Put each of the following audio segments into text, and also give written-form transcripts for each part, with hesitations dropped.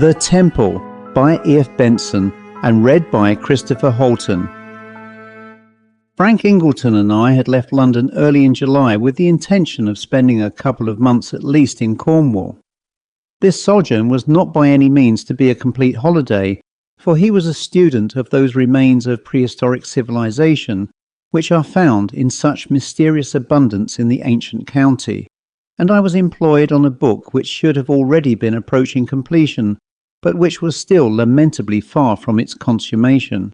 The Temple by E.F.Benson and read by Christopher Halton. Frank Ingleton and I had left London early in July with the intention of spending a couple of months at least in Cornwall. This sojourn was not by any means to be a complete holiday, for he was a student of those remains of prehistoric civilization which are found in such mysterious abundance in the ancient county, and I was employed on a book which should have already been approaching completion, but which was still lamentably far from its consummation.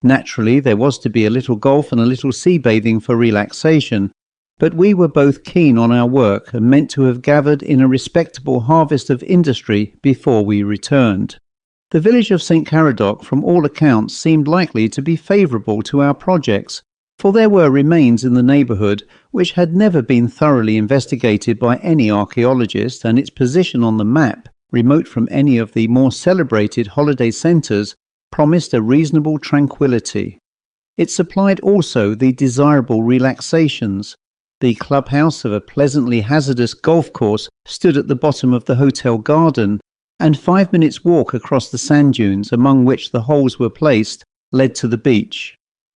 Naturally, there was to be a little golf and a little sea bathing for relaxation, but we were both keen on our work and meant to have gathered in a respectable harvest of industry before we returned. The village of St. Caradoc, from all accounts, seemed likely to be favourable to our projects, for there were remains in the neighbourhood which had never been thoroughly investigated by any archaeologist, and its position on the map, remote from any of the more celebrated holiday centres, promised a reasonable tranquillity. It supplied also the desirable relaxations. The clubhouse of a pleasantly hazardous golf course stood at the bottom of the hotel garden, and 5 minutes' walk across the sand dunes, among which the holes were placed, led to the beach.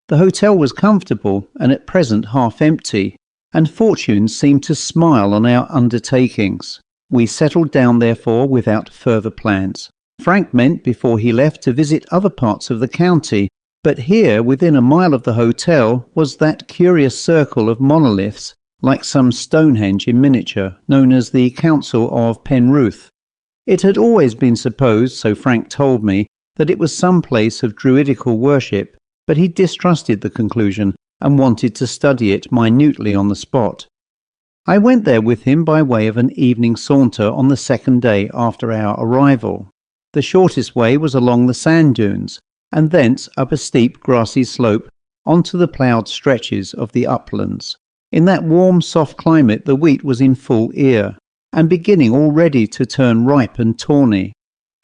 The hotel was comfortable and at present half empty, and fortune seemed to smile on our undertakings. We settled down, therefore, without further plans. Frank meant before he left to visit other parts of the county, but here, within a mile of the hotel, was that curious circle of monoliths, like some Stonehenge in miniature, known as the Council of Penruth. It had always been supposed, so Frank told me, that it was some place of druidical worship, but he distrusted the conclusion and wanted to study it minutely on the spot. I went there with him by way of an evening saunter on the second day after our arrival. The shortest way was along the sand dunes, and thence up a steep grassy slope onto the ploughed stretches of the uplands. In that warm, soft climate the wheat was in full ear, and beginning already to turn ripe and tawny.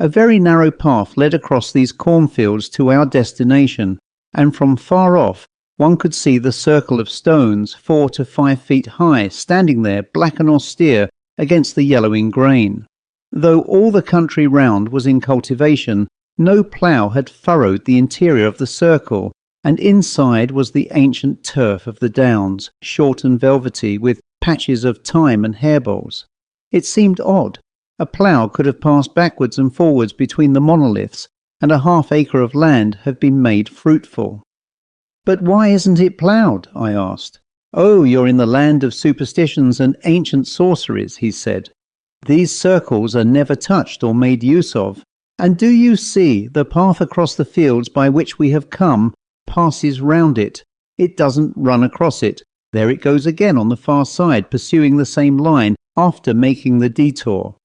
A very narrow path led across these cornfields to our destination, and from far off one could see the circle of stones 4 to 5 feet high standing there black and austere against the yellowing grain. Though all the country round was in cultivation, no plough had furrowed the interior of the circle, and inside was the ancient turf of the downs, short and velvety, with patches of thyme and harebells. It seemed odd. A plough could have passed backwards and forwards between the monoliths, and a half-acre of land have been made fruitful. "But why isn't it ploughed?" I asked. "Oh, you're in the land of superstitions and ancient sorceries," he said. "These circles are never touched or made use of. And do you see, the path across the fields by which we have come passes round it. It doesn't run across it. There it goes again on the far side, pursuing the same line after making the detour."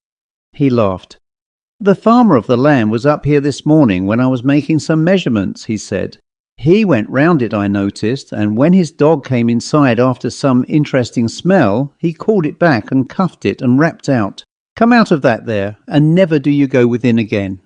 He laughed. "The farmer of the land was up here this morning when I was making some measurements," he said. "He went round it, I noticed, and when his dog came inside after some interesting smell, he called it back and cuffed it and rapped out, 'Come out of that there, and never do you go within again.'"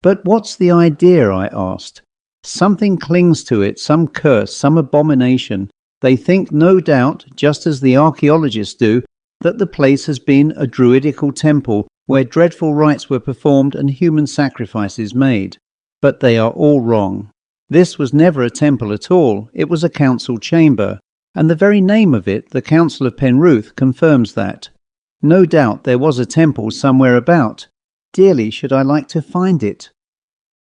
"But what's the idea?" I asked. "Something clings to it, some curse, some abomination. They think, no doubt, just as the archaeologists do, that the place has been a druidical temple where dreadful rites were performed and human sacrifices made. But they are all wrong. This was never a temple at all, it was a council chamber, and the very name of it, the Council of Penruth, confirms that. No doubt there was a temple somewhere about. Dearly should I like to find it."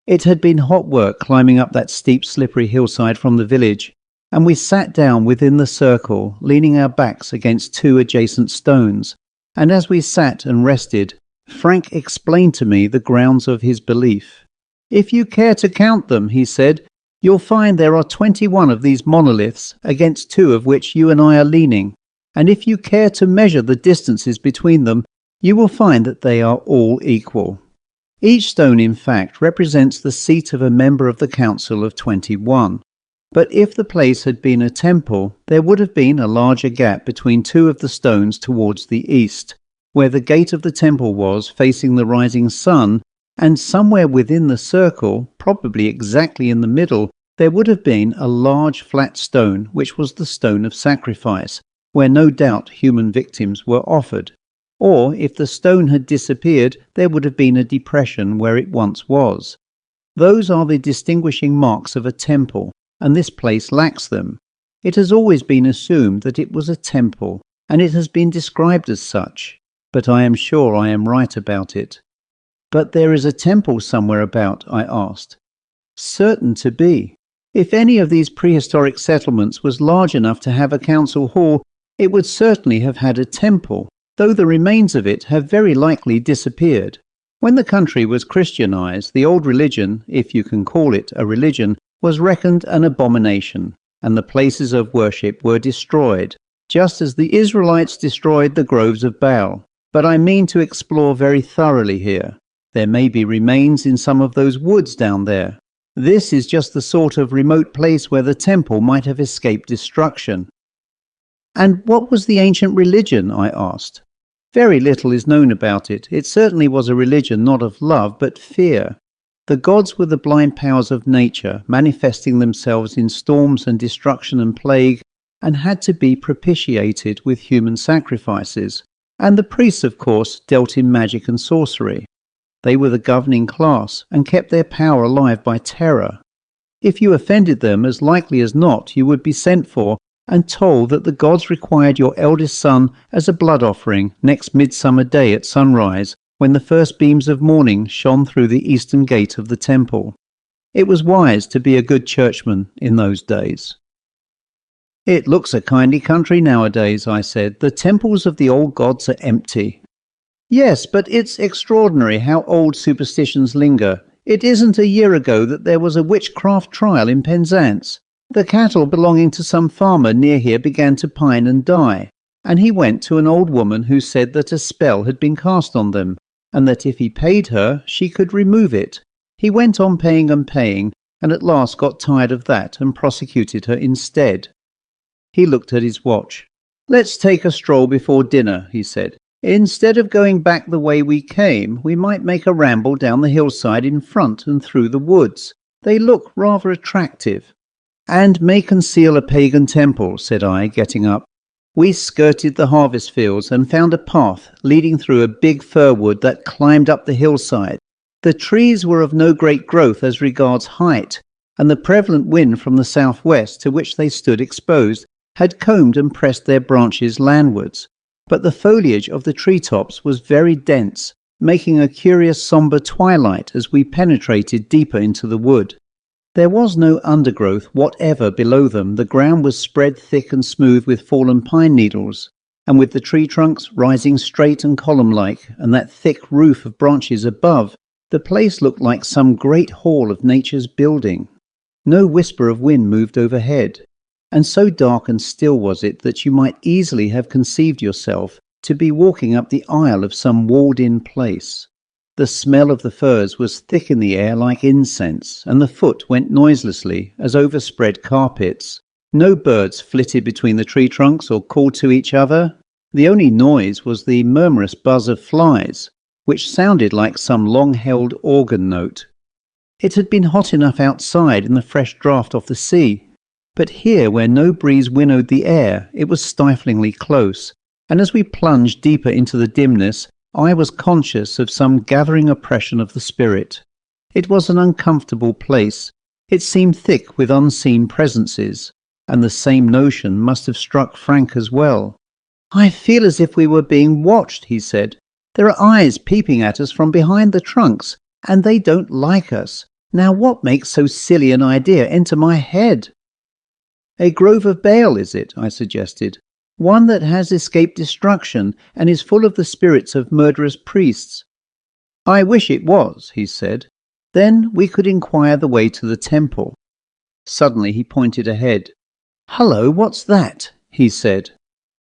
It had been hot work climbing up that steep slippery hillside from the village, and we sat down within the circle, leaning our backs against 2 adjacent stones, and as we sat and rested, Frank explained to me the grounds of his belief. "If you care to count them," he said, "you'll find there are 21 of these monoliths, against 2 of which you and I are leaning, and if you care to measure the distances between them, you will find that they are all equal. Each stone, in fact, represents the seat of a member of the Council of 21. But if the place had been a temple, there would have been a larger gap between 2 of the stones towards the east, where the gate of the temple was, facing the rising sun, and somewhere within the circle, probably exactly in the middle, there would have been a large flat stone which was the stone of sacrifice, where no doubt human victims were offered. Or if the stone had disappeared, there would have been a depression where it once was. Those are the distinguishing marks of a temple, and this place lacks them. It has always been assumed that it was a temple, and it has been described as such, but I am sure I am right about it. But there is a temple somewhere about, I asked. Certain to be. If any of these prehistoric settlements was large enough to have a council hall, it would certainly have had a temple, though the remains of it have very likely disappeared. When the country was Christianized, the old religion, if you can call it a religion, was reckoned an abomination, and the places of worship were destroyed, just as the Israelites destroyed the groves of Baal. But I mean to explore very thoroughly here. There may be remains in some of those woods down there. This is just the sort of remote place where the temple might have escaped destruction. And what was the ancient religion? I asked. Very little is known about it. It certainly was a religion not of love, but fear. The gods were the blind powers of nature, manifesting themselves in storms and destruction and plague, and had to be propitiated with human sacrifices. And the priests, of course, dealt in magic and sorcery. They were the governing class, and kept their power alive by terror. If you offended them, as likely as not, you would be sent for, and told that the gods required your eldest son as a blood offering next midsummer day at sunrise, when the first beams of morning shone through the eastern gate of the temple. It was wise to be a good churchman in those days. It looks a kindly country nowadays, I said. The temples of the old gods are empty. Yes, but it's extraordinary how old superstitions linger. It isn't a year ago that there was a witchcraft trial in Penzance. The cattle belonging to some farmer near here began to pine and die, and he went to an old woman who said that a spell had been cast on them, and that if he paid her, she could remove it. He went on paying and paying, and at last got tired of that and prosecuted her instead. He looked at his watch. "Let's take a stroll before dinner," he said. "Instead of going back the way we came, we might make a ramble down the hillside in front and through the woods. They look rather attractive." "And may conceal a pagan temple," said I, getting up. We skirted the harvest fields and found a path leading through a big fir wood that climbed up the hillside. The trees were of no great growth as regards height, and the prevalent wind from the southwest, to which they stood exposed, had combed and pressed their branches landwards. But the foliage of the treetops was very dense, making a curious sombre twilight as we penetrated deeper into the wood. There was no undergrowth whatever below them. The ground was spread thick and smooth with fallen pine needles, and with the tree trunks rising straight and column-like, and that thick roof of branches above, the place looked like some great hall of nature's building. No whisper of wind moved overhead, and so dark and still was it that you might easily have conceived yourself to be walking up the aisle of some walled-in place. The smell of the firs was thick in the air like incense, and the foot went noiselessly as over spread carpets. No birds flitted between the tree trunks or called to each other. The only noise was the murmurous buzz of flies, which sounded like some long-held organ note. It had been hot enough outside in the fresh draught of the sea, but here, where no breeze winnowed the air, it was stiflingly close, and as we plunged deeper into the dimness, I was conscious of some gathering oppression of the spirit. It was an uncomfortable place. It seemed thick with unseen presences, and the same notion must have struck Frank as well. "I feel as if we were being watched," he said. "There are eyes peeping at us from behind the trunks, and they don't like us. Now what makes so silly an idea enter my head?" "A grove of Baal, is it?" I suggested. "One that has escaped destruction and is full of the spirits of murderous priests." "I wish it was," he said. "Then we could inquire the way to the temple." Suddenly he pointed ahead. "Hullo, what's that?" he said.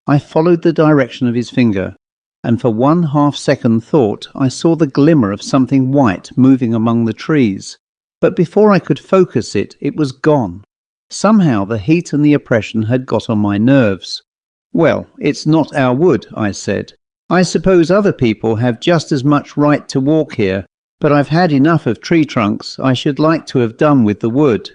I followed the direction of his finger, and for one half-second thought I saw the glimmer of something white moving among the trees. But before I could focus it, it was gone. Somehow the heat and the oppression had got on my nerves. "Well, it's not our wood," I said. "I suppose other people have just as much right to walk here, but I've had enough of tree trunks. I should like to have done with the wood."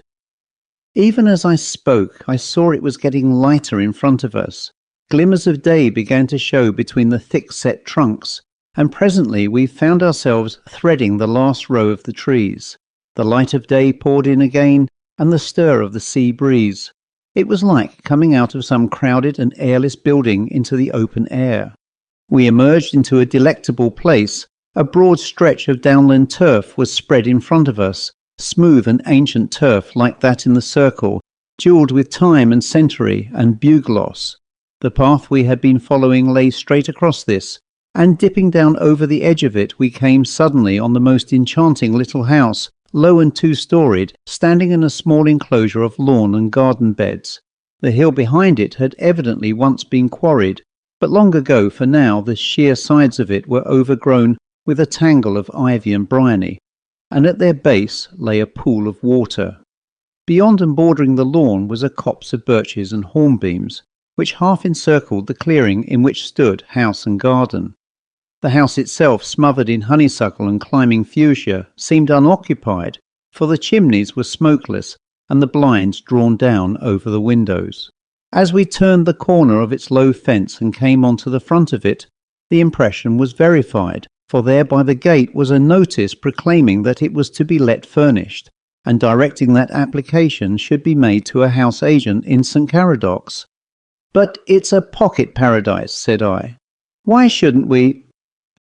Even as I spoke, I saw it was getting lighter in front of us. Glimmers of day began to show between the thick-set trunks, and presently we found ourselves threading the last row of the trees. The light of day poured in again, and the stir of the sea breeze. It was like coming out of some crowded and airless building into the open air. We emerged into a delectable place. A broad stretch of downland turf was spread in front of us, smooth and ancient turf like that in the circle, jewelled with time and century and bugloss. The path we had been following lay straight across this, and dipping down over the edge of it we came suddenly on the most enchanting little house, low and two-storied, standing in a small enclosure of lawn and garden beds. The hill behind it had evidently once been quarried, but long ago, for now the sheer sides of it were overgrown with a tangle of ivy and bryony, and at their base lay a pool of water. Beyond and bordering the lawn was a copse of birches and hornbeams, which half encircled the clearing in which stood house and garden. The house itself, smothered in honeysuckle and climbing fuchsia, seemed unoccupied, for the chimneys were smokeless and the blinds drawn down over the windows. As we turned the corner of its low fence and came on to the front of it, the impression was verified, for there by the gate was a notice proclaiming that it was to be let furnished, and directing that application should be made to a house agent in St. Caradocs. "But it's a pocket paradise," said I. "Why shouldn't we—"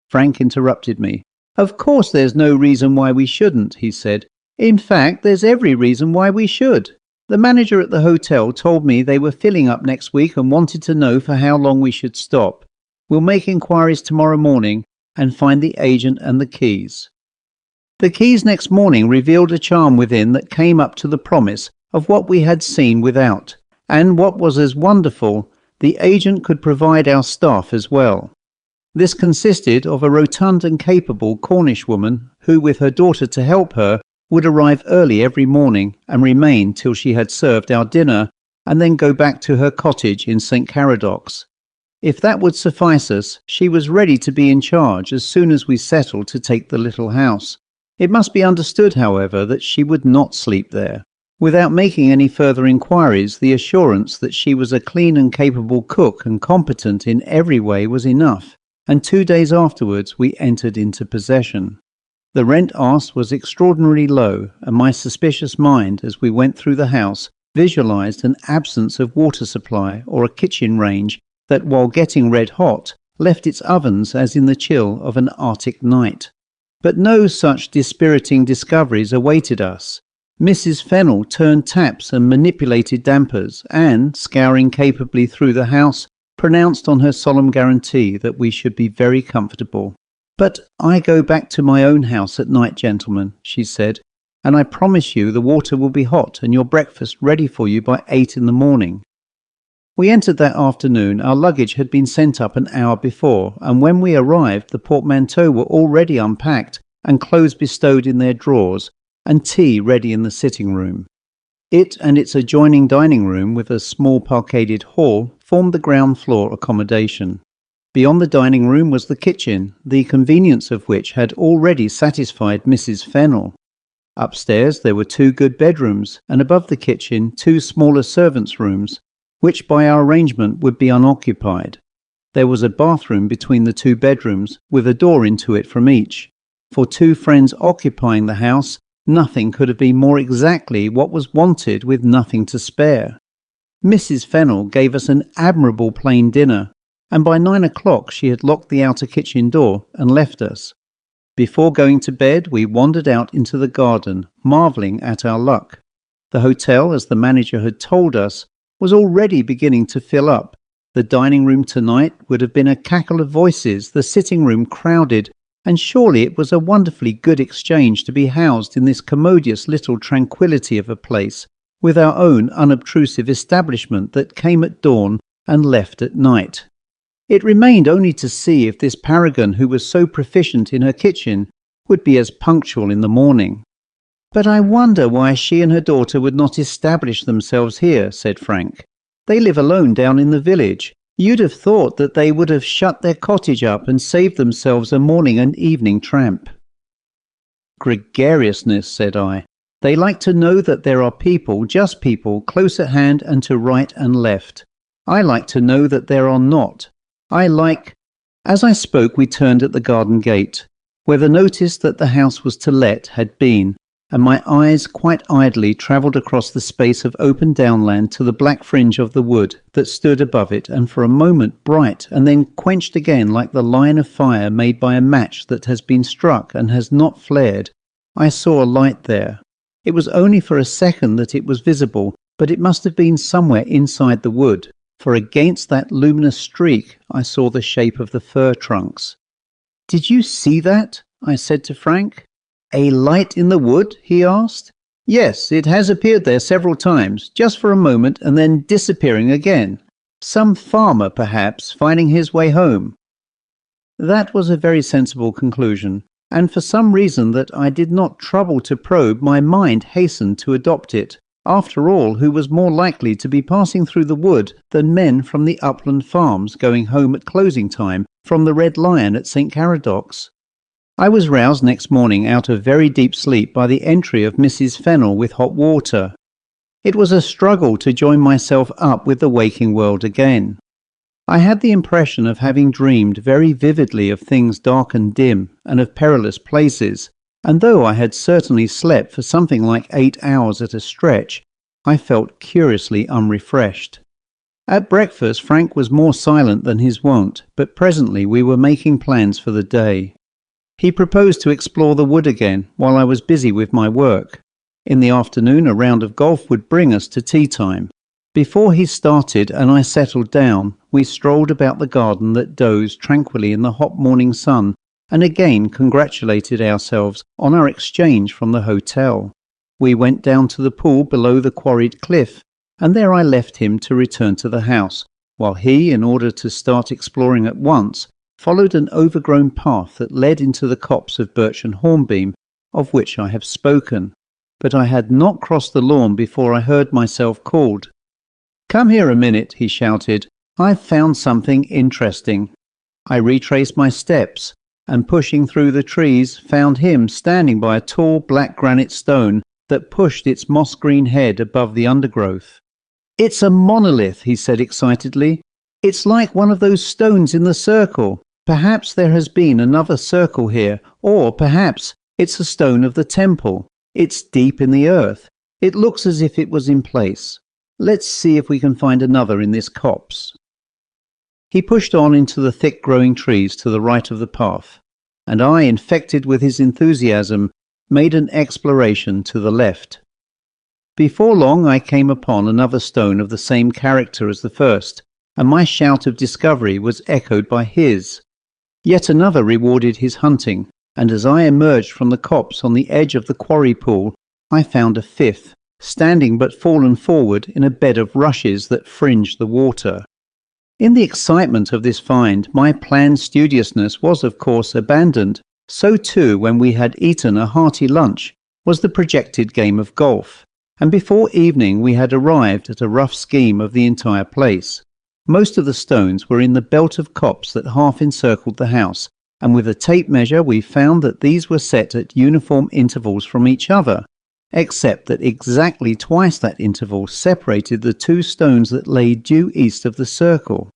Frank interrupted me. "Of course there's no reason why we shouldn't," he said. "In fact, there's every reason why we should. The manager at the hotel told me they were filling up next week and wanted to know for how long we should stop. We'll make inquiries tomorrow morning and find the agent and the keys." The keys next morning revealed a charm within that came up to the promise of what we had seen without, and what was as wonderful, the agent could provide our staff as well. This consisted of a rotund and capable Cornish woman who, with her daughter to help her, would arrive early every morning and remain till she had served our dinner, and then go back to her cottage in St. Caradocs. If that would suffice us, she was ready to be in charge as soon as we settled to take the little house. It must be understood, however, that she would not sleep there. Without making any further inquiries, the assurance that she was a clean and capable cook and competent in every way was enough, and 2 days afterwards we entered into possession. The rent asked was extraordinarily low, and my suspicious mind, as we went through the house, visualized an absence of water supply or a kitchen range that, while getting red hot, left its ovens as in the chill of an Arctic night. But no such dispiriting discoveries awaited us. Mrs. Fennell turned taps and manipulated dampers, and, scouring capably through the house, pronounced on her solemn guarantee that we should be very comfortable. "But I go back to my own house at night, gentlemen," she said, "and I promise you the water will be hot and your breakfast ready for you by 8 in the morning." We entered that afternoon. Our luggage had been sent up an hour before, and when we arrived the portmanteaux were already unpacked and clothes bestowed in their drawers, and tea ready in the sitting-room. It and its adjoining dining-room, with a small parqueted hall, formed the ground-floor accommodation. Beyond the dining-room was the kitchen, the convenience of which had already satisfied Mrs. Fennell. Upstairs there were 2 good bedrooms, and above the kitchen 2 smaller servants' rooms, which by our arrangement would be unoccupied. There was a bathroom between the 2 bedrooms, with a door into it from each. For 2 friends occupying the house, nothing could have been more exactly what was wanted with nothing to spare. Mrs. Fennell gave us an admirable plain dinner, and by 9 o'clock she had locked the outer kitchen door and left us. Before going to bed, we wandered out into the garden, marvelling at our luck. The hotel, as the manager had told us, was already beginning to fill up. The dining room tonight would have been a cackle of voices, the sitting room crowded, and surely it was a wonderfully good exchange to be housed in this commodious little tranquillity of a place, with our own unobtrusive establishment that came at dawn and left at night. It remained only to see if this paragon, who was so proficient in her kitchen, would be as punctual in the morning. "But I wonder why she and her daughter would not establish themselves here," said Frank. "They live alone down in the village. You'd have thought that they would have shut their cottage up and saved themselves a morning and evening tramp." "Gregariousness," said I. "They like to know that there are people, just people, close at hand and to right and left. I like to know that there are not. As I spoke, we turned at the garden gate, where the notice that the house was to let had been, and my eyes quite idly travelled across the space of open downland to the black fringe of the wood that stood above it, and for a moment bright, and then quenched again like the line of fire made by a match that has been struck and has not flared. I saw a light there. It was only for a second that it was visible, but it must have been somewhere inside the wood, for against that luminous streak I saw the shape of the fir trunks. "Did you see that?" I said to Frank. "A light in the wood?" he asked. "Yes, it has appeared there several times, just for a moment and then disappearing again. Some farmer, perhaps, finding his way home." That was a very sensible conclusion, and for some reason that I did not trouble to probe, my mind hastened to adopt it. After all, who was more likely to be passing through the wood than men from the upland farms going home at closing time from the Red Lion at St. Caradocs? I was roused next morning out of very deep sleep by the entry of Mrs. Fennel with hot water. It was a struggle to join myself up with the waking world again. I had the impression of having dreamed very vividly of things dark and dim, and of perilous places, and though I had certainly slept for something like 8 hours at a stretch, I felt curiously unrefreshed. At breakfast, Frank was more silent than his wont, but presently we were making plans for the day. He proposed to explore the wood again while I was busy with my work. In the afternoon, a round of golf would bring us to tea time. Before he started and I settled down, we strolled about the garden that dozed tranquilly in the hot morning sun, and again congratulated ourselves on our exchange from the hotel. We went down to the pool below the quarried cliff, and there I left him to return to the house, while he, in order to start exploring at once, followed an overgrown path that led into the copse of birch and hornbeam, of which I have spoken. But I had not crossed the lawn before I heard myself called. "Come here a minute," he shouted. "I've found something interesting." I retraced my steps, and pushing through the trees, found him standing by a tall black granite stone that pushed its moss-green head above the undergrowth. "It's a monolith," he said excitedly. "It's like one of those stones in the circle. Perhaps there has been another circle here, or perhaps it's a stone of the temple. It's deep in the earth. It looks as if it was in place. Let's see if we can find another in this copse." He pushed on into the thick-growing trees to the right of the path, and I, infected with his enthusiasm, made an exploration to the left. Before long I came upon another stone of the same character as the first, and my shout of discovery was echoed by his. Yet another rewarded his hunting, and as I emerged from the copse on the edge of the quarry pool, I found a fifth, standing but fallen forward in a bed of rushes that fringed the water. In the excitement of this find, my planned studiousness was of course abandoned. So too, when we had eaten a hearty lunch, was the projected game of golf, and before evening we had arrived at a rough scheme of the entire place. Most of the stones were in the belt of copse that half encircled the house, and with a tape measure we found that these were set at uniform intervals from each other, except that exactly twice that interval separated the two stones that lay due east of the circle.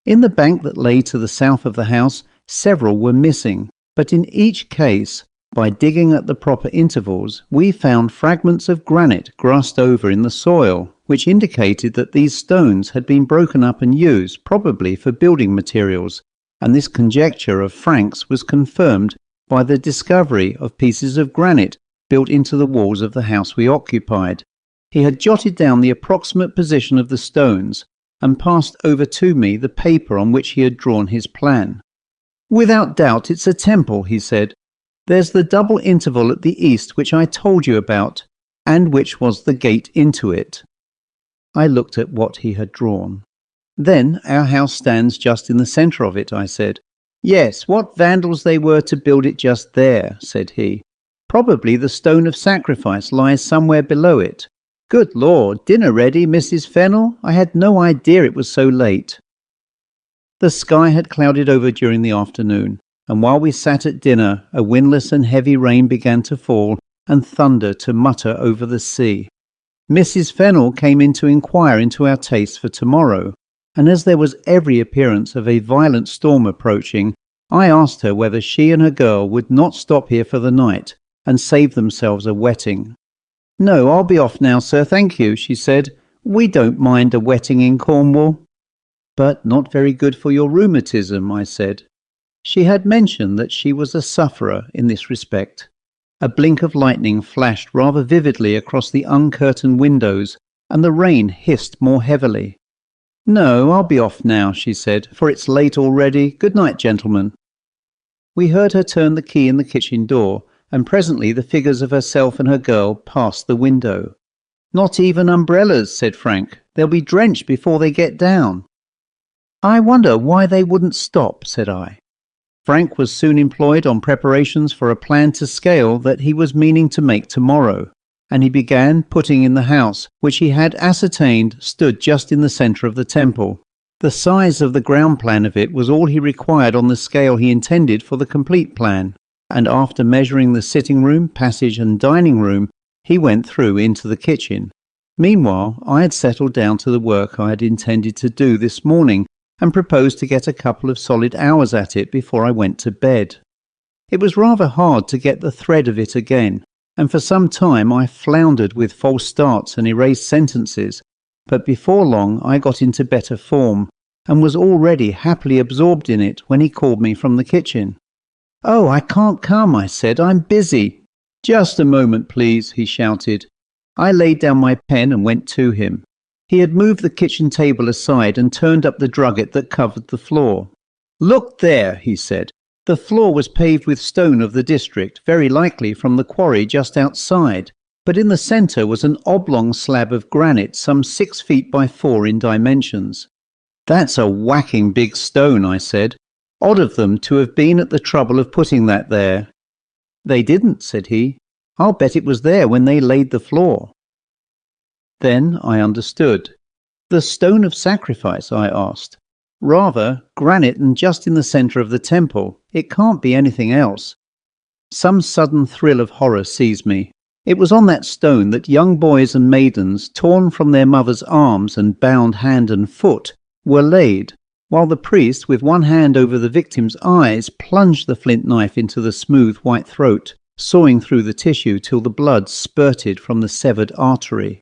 In the bank that lay to the south of the house, several were missing, but in each case, by digging at the proper intervals, we found fragments of granite grassed over in the soil, which indicated that these stones had been broken up and used, probably for building materials, and this conjecture of Frank's was confirmed by the discovery of pieces of granite built into the walls of the house we occupied. He had jotted down the approximate position of the stones and passed over to me the paper on which he had drawn his plan. "Without doubt it's a temple," he said. "There's the double interval at the east which I told you about, and which was the gate into it." I looked at what he had drawn. "Then our house stands just in the centre of it," I said. "Yes, what vandals they were to build it just there," said he. "Probably the stone of sacrifice lies somewhere below it. Good Lord, dinner ready, Mrs. Fennel? I had no idea it was so late." The sky had clouded over during the afternoon, and while we sat at dinner, a windless and heavy rain began to fall and thunder to mutter over the sea. Mrs. Fennel came in to inquire into our tastes for tomorrow, and as there was every appearance of a violent storm approaching, I asked her whether she and her girl would not stop here for the night and save themselves a wetting. "No, I'll be off now, sir, thank you," she said. "We don't mind a wetting in Cornwall." "But not very good for your rheumatism," I said. She had mentioned that she was a sufferer in this respect. A blink of lightning flashed rather vividly across the uncurtained windows, and the rain hissed more heavily. "No, I'll be off now," she said, "for it's late already. Good night, gentlemen." We heard her turn the key in the kitchen door, and presently the figures of herself and her girl passed the window. "Not even umbrellas," said Frank. "They'll be drenched before they get down." "I wonder why they wouldn't stop," said I. Frank was soon employed on preparations for a plan to scale that he was meaning to make tomorrow, and he began putting in the house, which he had ascertained stood just in the centre of the temple. The size of the ground plan of it was all he required on the scale he intended for the complete plan, and after measuring the sitting room, passage and dining room, he went through into the kitchen. Meanwhile, I had settled down to the work I had intended to do this morning, and proposed to get a couple of solid hours at it before I went to bed. It was rather hard to get the thread of it again, and for some time I floundered with false starts and erased sentences, but before long I got into better form, and was already happily absorbed in it when he called me from the kitchen. "Oh, I can't come," I said. "I'm busy." "Just a moment, please," he shouted. I laid down my pen and went to him. He had moved the kitchen table aside and turned up the drugget that covered the floor. "Look there," he said. The floor was paved with stone of the district, very likely from the quarry just outside, but in the centre was an oblong slab of granite some 6 feet by 4 in dimensions. "That's a whacking big stone," I said. "Odd of them to have been at the trouble of putting that there." "They didn't," said he. "I'll bet it was there when they laid the floor." Then I understood. "The stone of sacrifice?" I asked. "Rather, granite and just in the centre of the temple. It can't be anything else." Some sudden thrill of horror seized me. It was on that stone that young boys and maidens, torn from their mothers' arms and bound hand and foot, were laid, while the priest, with one hand over the victim's eyes, plunged the flint knife into the smooth white throat, sawing through the tissue till the blood spurted from the severed artery.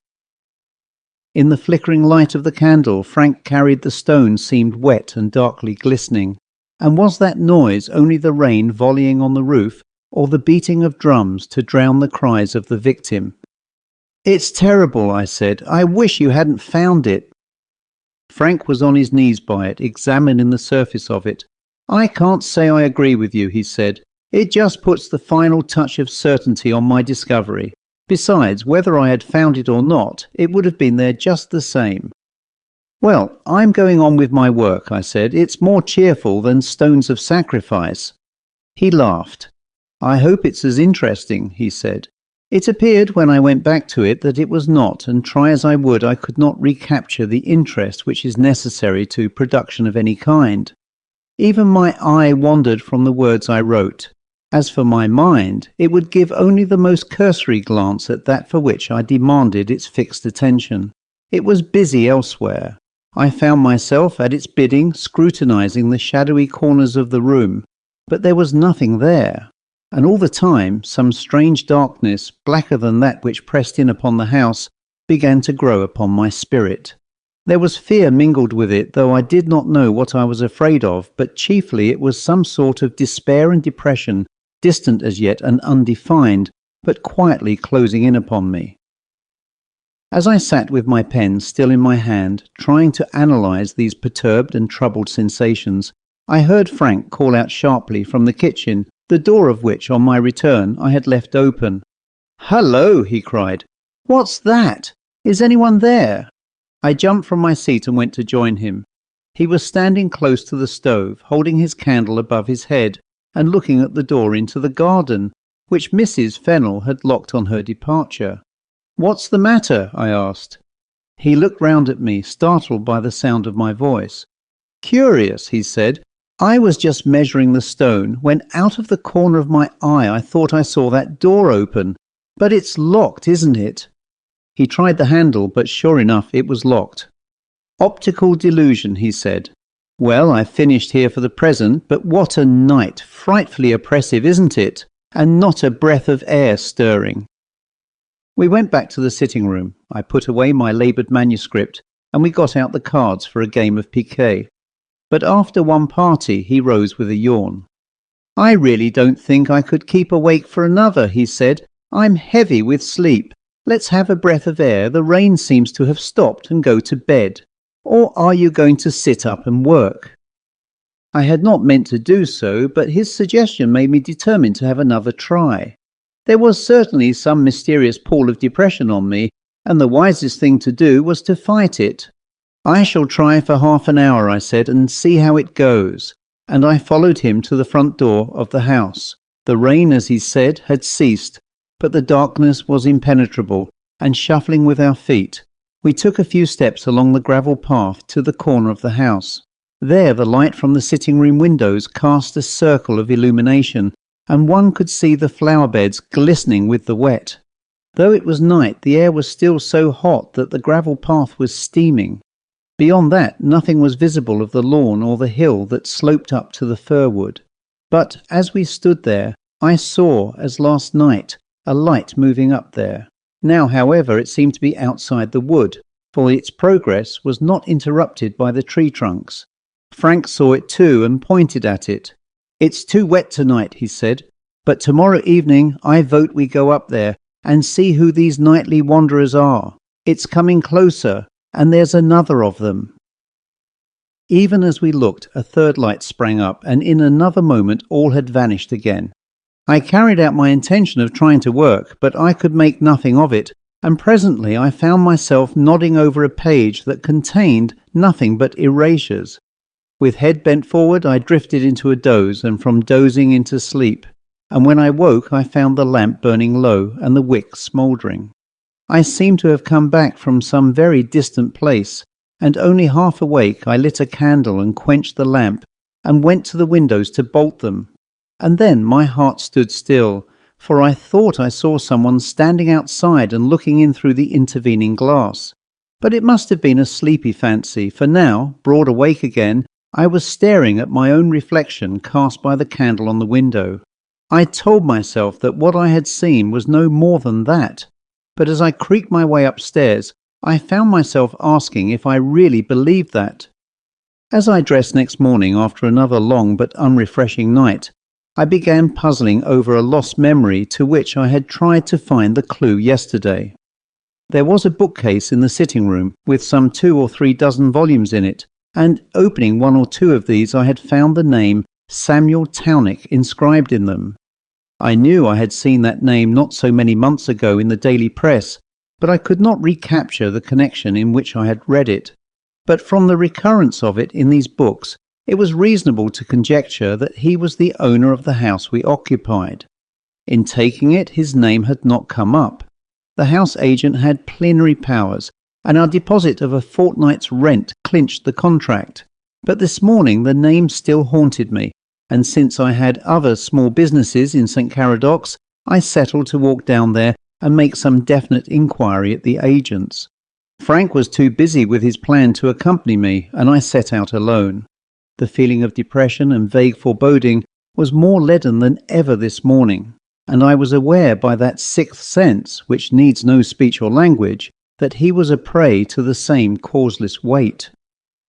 In the flickering light of the candle, Frank carried the stone seemed wet and darkly glistening. And was that noise only the rain volleying on the roof, or the beating of drums to drown the cries of the victim? "It's terrible," I said. "I wish you hadn't found it." Frank was on his knees by it, examining the surface of it. "I can't say I agree with you," he said. "It just puts the final touch of certainty on my discovery. Besides, whether I had found it or not, it would have been there just the same." "Well, I'm going on with my work," I said. "It's more cheerful than stones of sacrifice." He laughed. "I hope it's as interesting," he said. It appeared when I went back to it that it was not, and try as I would, I could not recapture the interest which is necessary to production of any kind. Even my eye wandered from the words I wrote. As for my mind, it would give only the most cursory glance at that for which I demanded its fixed attention. It was busy elsewhere. I found myself, at its bidding, scrutinizing the shadowy corners of the room, but there was nothing there. And all the time, some strange darkness, blacker than that which pressed in upon the house, began to grow upon my spirit. There was fear mingled with it, though I did not know what I was afraid of, but chiefly it was some sort of despair and depression, distant as yet and undefined, but quietly closing in upon me. As I sat with my pen still in my hand, trying to analyse these perturbed and troubled sensations, I heard Frank call out sharply from the kitchen, the door of which, on my return, I had left open. "Hullo!" he cried. "What's that? Is anyone there?" I jumped from my seat and went to join him. He was standing close to the stove, holding his candle above his head, and looking at the door into the garden, which Mrs. Fennel had locked on her departure. "What's the matter?" I asked. He looked round at me, startled by the sound of my voice. "Curious," he said. "I was just measuring the stone, when out of the corner of my eye I thought I saw that door open. But it's locked, isn't it?" He tried the handle, but sure enough it was locked. Optical delusion, he said. Well, I've finished here for the present, but what a night! Frightfully oppressive, isn't it? And not a breath of air stirring. We went back to the sitting room. I put away my laboured manuscript, and we got out the cards for a game of piquet. But after one party, he rose with a yawn. I really don't think I could keep awake for another, he said. I'm heavy with sleep. Let's have a breath of air. The rain seems to have stopped, and go to bed. Or are you going to sit up and work? I had not meant to do so, but his suggestion made me determined to have another try. There was certainly some mysterious pall of depression on me, and the wisest thing to do was to fight it. I shall try for half an hour, I said, and see how it goes. And I followed him to the front door of the house. The rain, as he said, had ceased, but the darkness was impenetrable, and shuffling with our feet, we took a few steps along the gravel path to the corner of the house. There the light from the sitting-room windows cast a circle of illumination, and one could see the flower beds glistening with the wet. Though it was night, the air was still so hot that the gravel path was steaming. Beyond that, nothing was visible of the lawn or the hill that sloped up to the fir wood. But as we stood there, I saw, as last night, a light moving up there. Now, however, it seemed to be outside the wood, for its progress was not interrupted by the tree trunks. Frank saw it too and pointed at it. It's too wet tonight, he said, but tomorrow evening I vote we go up there and see who these nightly wanderers are. It's coming closer, and there's another of them. Even as we looked, a third light sprang up, and in another moment all had vanished again. I carried out my intention of trying to work, but I could make nothing of it, and presently I found myself nodding over a page that contained nothing but erasures. With head bent forward, I drifted into a doze, and from dozing into sleep, and when I woke I found the lamp burning low and the wick smouldering. I seemed to have come back from some very distant place, and only half awake I lit a candle and quenched the lamp, and went to the windows to bolt them. And then my heart stood still, for I thought I saw someone standing outside and looking in through the intervening glass. But it must have been a sleepy fancy, for now, broad awake again, I was staring at my own reflection cast by the candle on the window. I told myself that what I had seen was no more than that, but as I creaked my way upstairs, I found myself asking if I really believed that. As I dressed next morning after another long but unrefreshing night, I began puzzling over a lost memory to which I had tried to find the clue yesterday. There was a bookcase in the sitting room with some 2 or 3 dozen volumes in it, and opening 1 or 2 of these I had found the name Samuel Townick inscribed in them. I knew I had seen that name not so many months ago in the daily press, but I could not recapture the connection in which I had read it. But from the recurrence of it in these books, it was reasonable to conjecture that he was the owner of the house we occupied. In taking it, his name had not come up. The house agent had plenary powers, and our deposit of a fortnight's rent clinched the contract. But this morning the name still haunted me, and since I had other small businesses in St. Caradocs, I settled to walk down there and make some definite inquiry at the agent's. Frank was too busy with his plan to accompany me, and I set out alone. The feeling of depression and vague foreboding was more leaden than ever this morning, and I was aware by that sixth sense, which needs no speech or language, that he was a prey to the same causeless weight.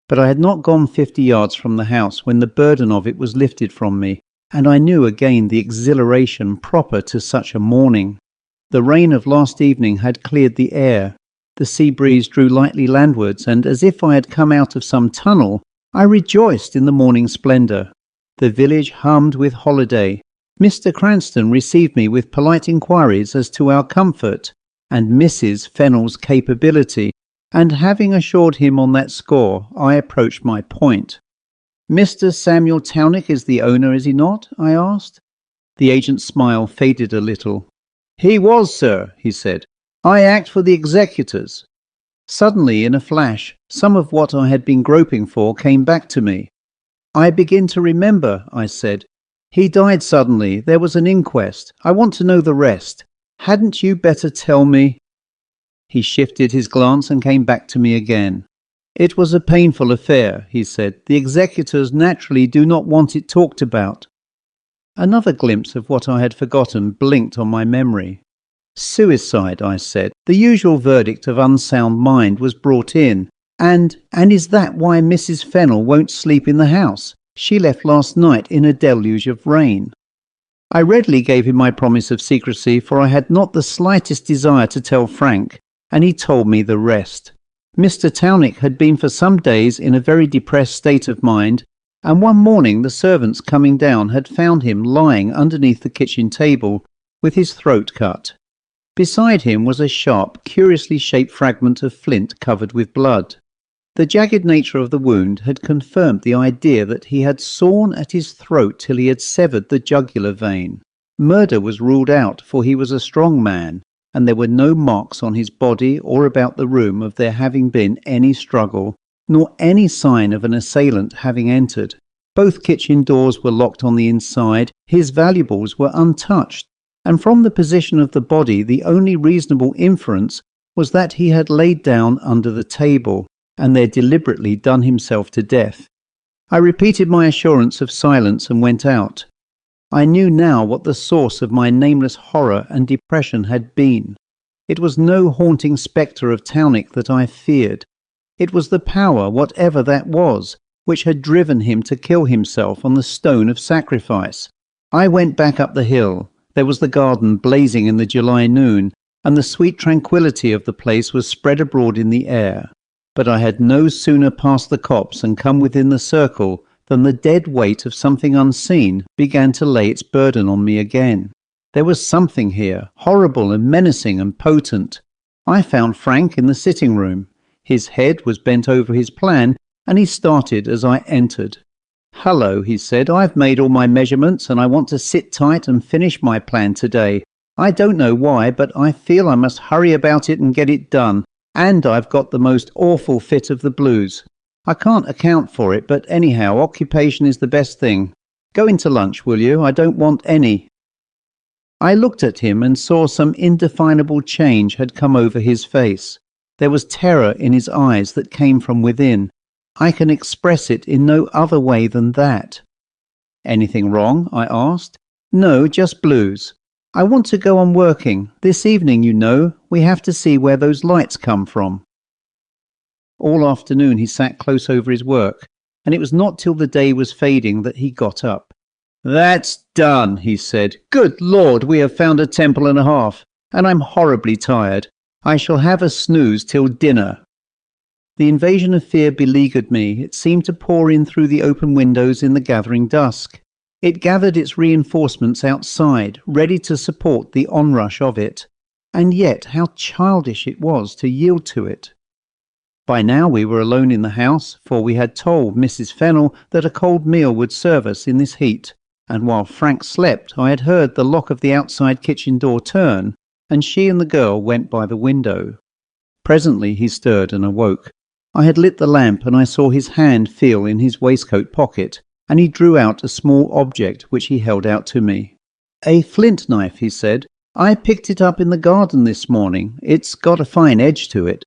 But I had not gone 50 yards from the house when the burden of it was lifted from me, and I knew again the exhilaration proper to such a morning. The rain of last evening had cleared the air, the sea breeze drew lightly landwards, and as if I had come out of some tunnel, I rejoiced in the morning splendour. The village hummed with holiday. Mr. Cranston received me with polite inquiries as to our comfort, and Mrs. Fennell's capability, and having assured him on that score, I approached my point. "Mr. Samuel Townick is the owner, is he not?" I asked. The agent's smile faded a little. "He was, sir," he said. "I act for the executors." Suddenly, in a flash, some of what I had been groping for came back to me. "I begin to remember," I said. "He died suddenly. There was an inquest. I want to know the rest. Hadn't you better tell me?" He shifted his glance and came back to me again. "It was a painful affair," he said. "The executors naturally do not want it talked about." Another glimpse of what I had forgotten blinked on my memory. "Suicide," I said. "The usual verdict of unsound mind was brought in. And is that why Mrs. Fennell won't sleep in the house? She left last night in a deluge of rain." I readily gave him my promise of secrecy, for I had not the slightest desire to tell Frank, and he told me the rest. Mr. Townick had been for some days in a very depressed state of mind, and one morning the servants coming down had found him lying underneath the kitchen table with his throat cut. Beside him was a sharp, curiously shaped fragment of flint covered with blood. The jagged nature of the wound had confirmed the idea that he had sawn at his throat till he had severed the jugular vein. Murder was ruled out, for he was a strong man, and there were no marks on his body or about the room of there having been any struggle, nor any sign of an assailant having entered. Both kitchen doors were locked on the inside, his valuables were untouched, and from the position of the body the only reasonable inference was that he had laid down under the table, and there deliberately done himself to death. I repeated my assurance of silence and went out. I knew now what the source of my nameless horror and depression had been. It was no haunting spectre of Townick that I feared. It was the power, whatever that was, which had driven him to kill himself on the stone of sacrifice. I went back up the hill. There was the garden blazing in the July noon, and the sweet tranquillity of the place was spread abroad in the air. But I had no sooner passed the copse and come within the circle than the dead weight of something unseen began to lay its burden on me again. There was something here, horrible and menacing and potent. I found Frank in the sitting room. His head was bent over his plan, and he started as I entered. "Hello," he said. "I've made all my measurements, and I want to sit tight and finish my plan today. I don't know why, but I feel I must hurry about it and get it done, and I've got the most awful fit of the blues. I can't account for it, but anyhow, occupation is the best thing. Go into lunch, will you? I don't want any." I looked at him and saw some indefinable change had come over his face. There was terror in his eyes that came from within. I can express it in no other way than that. "Anything wrong?" I asked. "No, just blues. I want to go on working. This evening, you know, we have to see where those lights come from." All afternoon he sat close over his work, and it was not till the day was fading that he got up. "That's done," he said. "Good Lord, we have found a temple and a half, and I'm horribly tired. I shall have a snooze till dinner." The invasion of fear beleaguered me. It seemed to pour in through the open windows in the gathering dusk. It gathered its reinforcements outside, ready to support the onrush of it. And yet how childish it was to yield to it. By now we were alone in the house, for we had told Mrs. Fennell that a cold meal would serve us in this heat, and while Frank slept I had heard the lock of the outside kitchen door turn, and she and the girl went by the window. Presently he stirred and awoke. I had lit the lamp, and I saw his hand feel in his waistcoat pocket, and he drew out a small object which he held out to me. "A flint knife," he said. "I picked it up in the garden this morning. It's got a fine edge to it."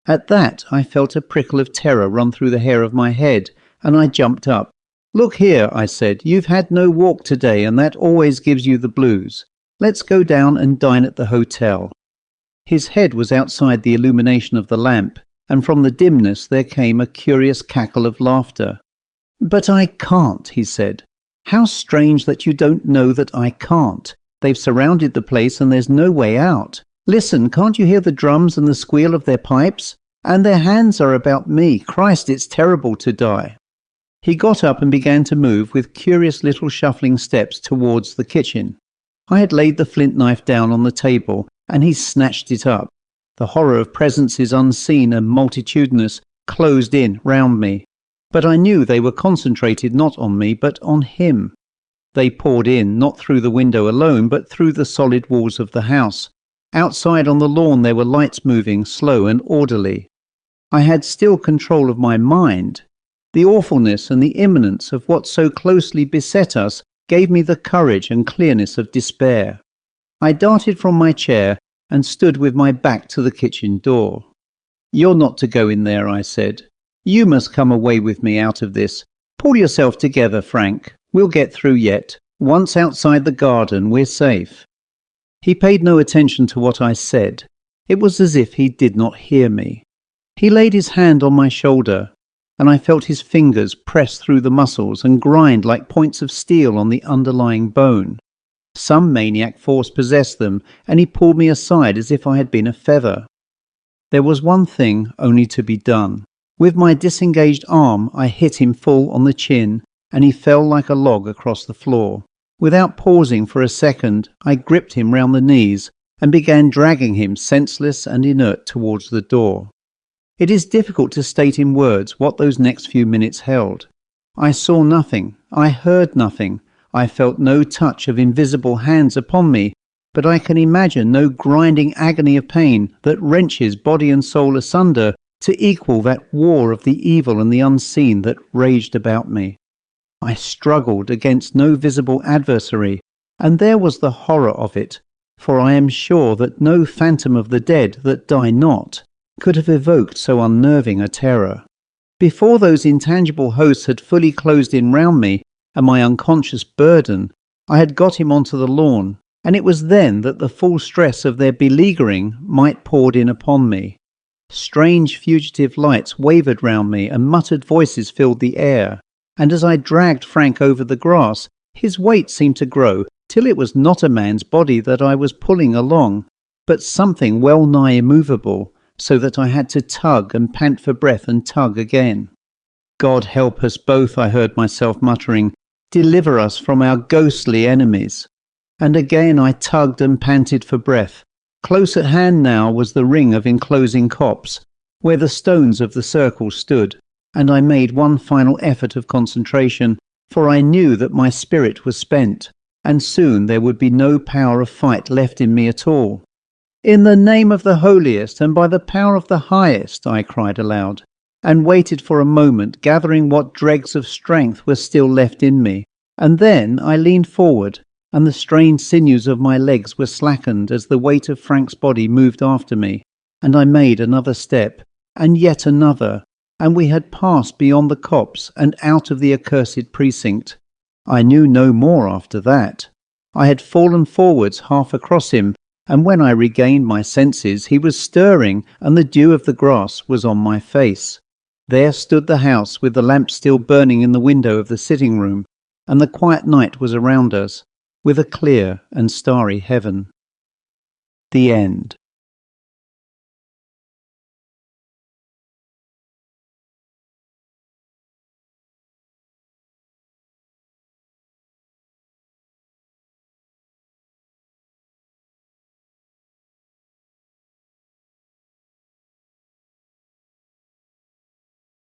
At that I felt a prickle of terror run through the hair of my head, and I jumped up. "Look here," I said, "you've had no walk today, and that always gives you the blues. Let's go down and dine at the hotel." His head was outside the illumination of the lamp, and from the dimness there came a curious cackle of laughter. "But I can't," he said. "How strange that you don't know that I can't. They've surrounded the place and there's no way out. Listen, can't you hear the drums and the squeal of their pipes? And their hands are about me. Christ, it's terrible to die." He got up and began to move with curious little shuffling steps towards the kitchen. I had laid the flint knife down on the table, and he snatched it up. The horror of presences unseen and multitudinous closed in round me. But I knew they were concentrated not on me, but on him. They poured in, not through the window alone, but through the solid walls of the house. Outside on the lawn there were lights moving, slow and orderly. I had still control of my mind. The awfulness and the imminence of what so closely beset us gave me the courage and clearness of despair. I darted from my chair and stood with my back to the kitchen door. "You're not to go in there," I said. You must come away with me out of this. Pull yourself together, Frank. We'll get through yet. Once outside the garden, we're safe." He paid no attention to what I said. It was as if he did not hear me. He laid his hand on my shoulder, and I felt his fingers press through the muscles and grind like points of steel on the underlying bone. Some maniac force possessed them, and he pulled me aside as if I had been a feather. There was one thing only to be done. With my disengaged arm, I hit him full on the chin, and he fell like a log across the floor. Without pausing for a second, I gripped him round the knees and began dragging him senseless and inert towards the door. It is difficult to state in words what those next few minutes held. I saw nothing, I heard nothing, I felt no touch of invisible hands upon me, but I can imagine no grinding agony of pain that wrenches body and soul asunder to equal that war of the evil and the unseen that raged about me. I struggled against no visible adversary, and there was the horror of it, for I am sure that no phantom of the dead that die not could have evoked so unnerving a terror. Before those intangible hosts had fully closed in round me and my unconscious burden, I had got him onto the lawn, and it was then that the full stress of their beleaguering might poured in upon me. Strange fugitive lights wavered round me, and muttered voices filled the air, and as I dragged Frank over the grass, his weight seemed to grow till it was not a man's body that I was pulling along, but something well nigh immovable, so that I had to tug and pant for breath and tug again. "God help us both," I heard myself muttering. "Deliver us from our ghostly enemies." And again I tugged and panted for breath. Close at hand now was the ring of enclosing copse, where the stones of the circle stood, and I made one final effort of concentration, for I knew that my spirit was spent, and soon there would be no power of fight left in me at all. "In the name of the holiest, and by the power of the highest," I cried aloud, and waited for a moment, gathering what dregs of strength were still left in me, and then I leaned forward, and the strained sinews of my legs were slackened as the weight of Frank's body moved after me, and I made another step, and yet another, and we had passed beyond the copse and out of the accursed precinct. I knew no more after that. I had fallen forwards half across him, and when I regained my senses he was stirring, and the dew of the grass was on my face. There stood the house with the lamp still burning in the window of the sitting room, and the quiet night was around us, with a clear and starry heaven. The end.